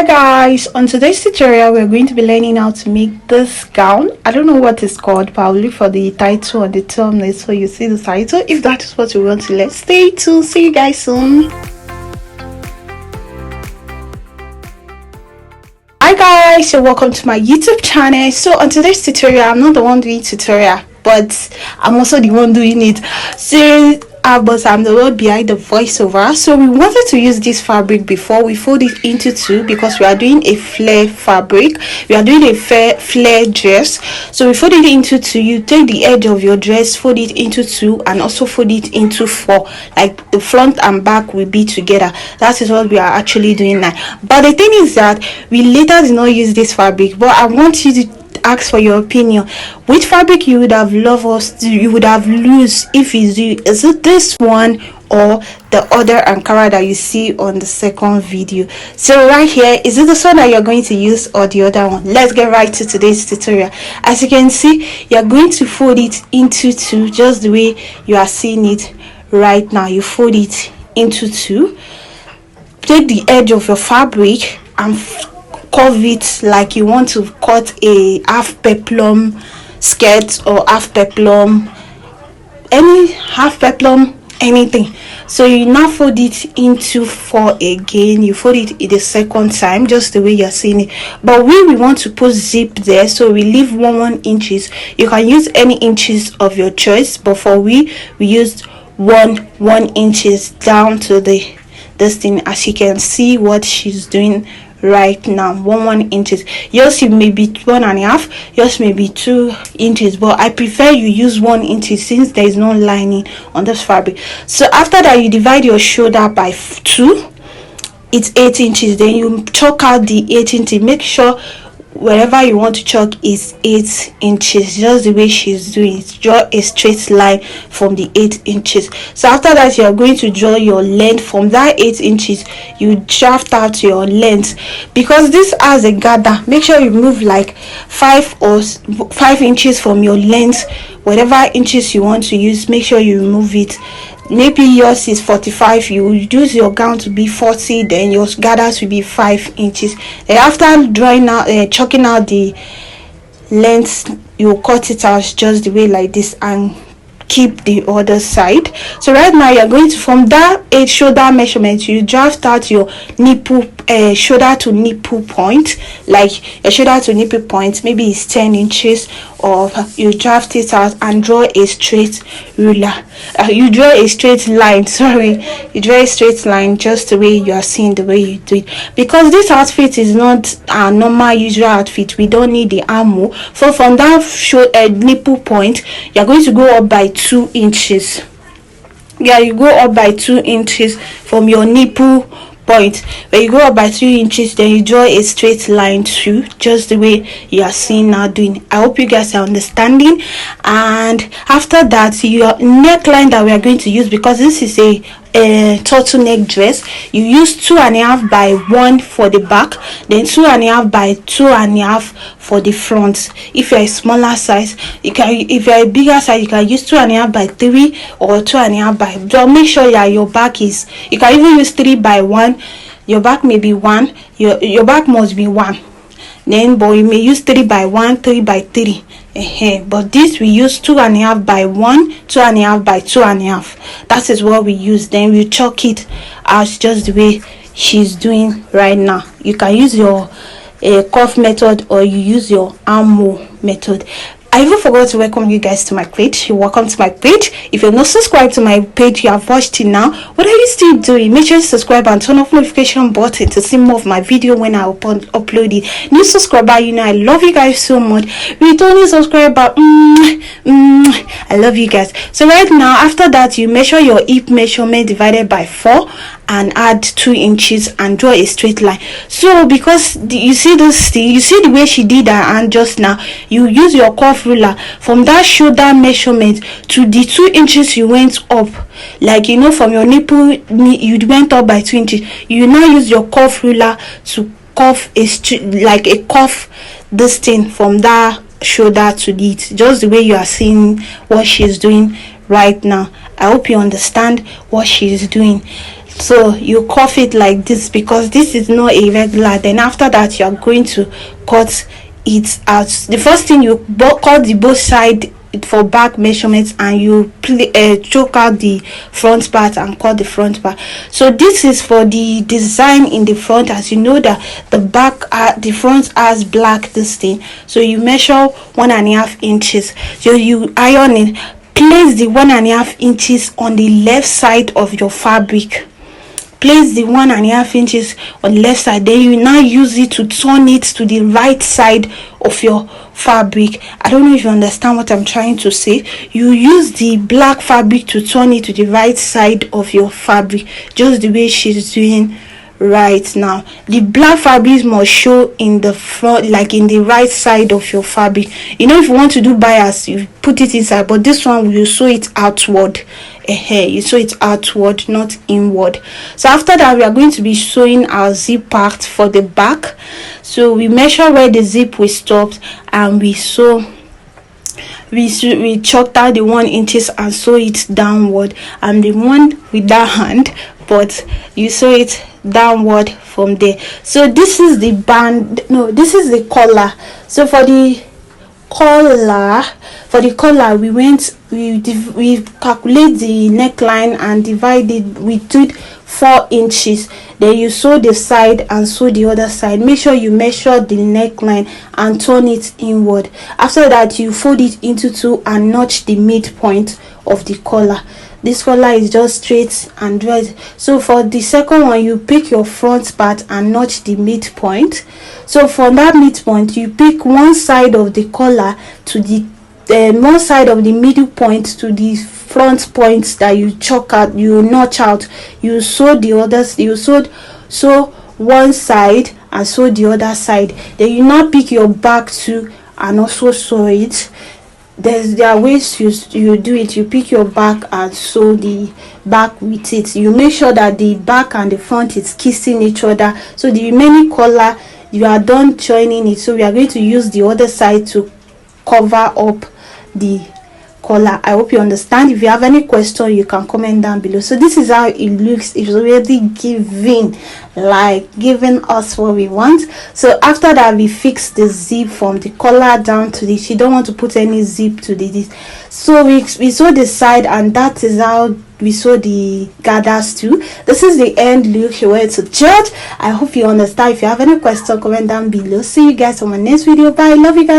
Hi guys, on today's tutorial we're going to be learning how to make this gown. I don't know what it's called, but I'll look for the title on the thumbnail so you see the title. If that is what you want to learn, stay tuned. See you guys soon. Hi guys, so welcome to my YouTube channel. So on today's tutorial, I'm not the one doing tutorial, but I'm also the one doing it. So but I'm the one behind the voiceover. So we wanted to use this fabric before we fold it into two because we are doing a flare fabric. We are doing a flare dress. So we fold it into two. You take the edge of your dress, fold it into two, and also fold it into four. Like the front and back will be together. That is what we are actually doing now. But the thing is that we later did not use this fabric. But I want you to ask for your opinion. Which fabric you would have loved us to, you would have used if it's you? Is it this one or the other Ankara that you see on the second video? So right here, is it this one that you're going to use or the other one? Let's get right to today's tutorial. As you can see, you're going to fold it into two, just the way you are seeing it right now. You fold it into two, take the edge of your fabric and curve it like you want to cut a half peplum skirt or half peplum, any half peplum, anything. So you now fold it into four again. You fold it the second time, just the way you're seeing it. But we want to put zip there, so we leave 1 inches. You can use any inches of your choice, but for we used 1 inches down to this thing. As you can see what she's doing right now, 1 inches. Yours it may be 1.5, yours may be 2 inches, but I prefer you use 1 inch since there is no lining on this fabric. So after that, you divide your shoulder by 2, it's 8 inches. Then you chalk out the 8 inches. Make sure wherever you want to chalk is 8 inches, just the way she's doing it. Draw a straight line from the 8 inches. So after that, you are going to draw your length from that 8 inches. You draft out your length. Because this has a gather, make sure you move like 5 inches from your length. Whatever inches you want to use, make sure you remove it. Maybe yours is 45, you reduce your gown to be 40, then your gathers will be 5 inches. And after drawing out, chalking out the length, you cut it out just the way like this and keep the other side. So right now you're going to, from that 8 shoulder measurement, you draft out your nipple, shoulder to nipple point, like a shoulder to nipple point, maybe it's 10 inches, or you draft it out and draw a straight ruler. You draw a straight line, sorry, you draw a straight line just the way you are seeing the way you do it. Because this outfit is not a normal usual outfit, we don't need the armhole. So from that nipple point, you're going to go up by 2 inches. Yeah, you go up by 2 inches from your nipple point. When you go up by 2 inches, then you draw a straight line through, just the way you are seeing now doing. I hope you guys are understanding. And after that, your neckline that we are going to use, because this is a turtleneck dress, you use 2.5 by 1 for the back, then 2.5 by 2.5 for the front. If you're a smaller size, you can, if you're a bigger size, you can use 2.5 by 3 or 2.5 by, just make sure that your back is, you can even use 3 by 1. Your back may be 1, your back must be 1, then but you may use 3 by 1, 3 by 3. But this we use 2.5 by 1, 2.5 by 2.5. That is what we use. Then we chalk it out just the way she's doing right now. You can use your cuff method or you use your armhole method. I even forgot to welcome you guys to my page. Welcome to my page. If you're not subscribed to my page, you have watched it now. What are you still doing? Make sure you subscribe and turn off notification button to see more of my video when I upload it. New subscriber, you know I love you guys so much. Returning subscriber, I love you guys. So right now, after that, you measure your hip measurement divided by 4 and add 2 inches and draw a straight line. So because you see this thing, you see the way she did her hand just now, you use your cuff ruler from that shoulder measurement to the 2 inches you went up, like you know, from your nipple you went up by 2 inches. You now use your cuff ruler to cuff like a cuff this thing from that shoulder to it, just the way you are seeing what she's doing right now. I hope you understand what she's doing. So you cuff it like this because this is not a regular. Then after that you are going to cut it out. The first thing, you cut the both side for back measurements, and you choke out the front part and cut the front part. So this is for the design in the front. As you know that the front has black this thing, so you measure 1.5 inches. So you iron it. Place the 1.5 inches on the left side of your fabric. Place the 1.5 inches on the left side. Then you now use it to turn it to the right side of your fabric. I don't know if you understand what I'm trying to say. You use the black fabric to turn it to the right side of your fabric, just the way she's doing right now. The black fabric must show in the front, like in the right side of your fabric. You know, if you want to do bias, you put it inside, but this one you sew it outward. You sew it outward, not inward. So after that, we are going to be sewing our zip part for the back. So we measure where the zip will stop, and we sew. We chalked out the 1 inches and sew it downward. I'm the one with that hand, but you sew it downward from there. So this is the band. No, this is the collar. So for the collar, we calculate the neckline and divide it. We did 4 inches. Then you sew the side and sew the other side. Make sure you measure the neckline and turn it inward. After that, you fold it into 2 and notch the midpoint of the collar. This collar is just straight and right. So for the second one, you pick your front part and notch the midpoint. So from that midpoint, you pick one side of the collar to the one side of the middle point to the front points that you chalk out, you notch out. You sew the others. You sew one side and sew the other side. Then you now pick your back too and also sew it. There are ways you do it. You pick your back and sew the back with it. You make sure that the back and the front is kissing each other. So the remaining collar, you are done joining it. So we are going to use the other side to cover up the collar. I hope you understand. If you have any question, you can comment down below. So this is how it looks. It's already giving us what we want. So after that, we fix the zip from the collar down to this. You don't want to put any zip to this. So we sew the side, and that is how we sew the gathers too. This is the end look you want to judge. I hope you understand. If you have any question, comment down below. See you guys on my next video. Bye. Love you guys.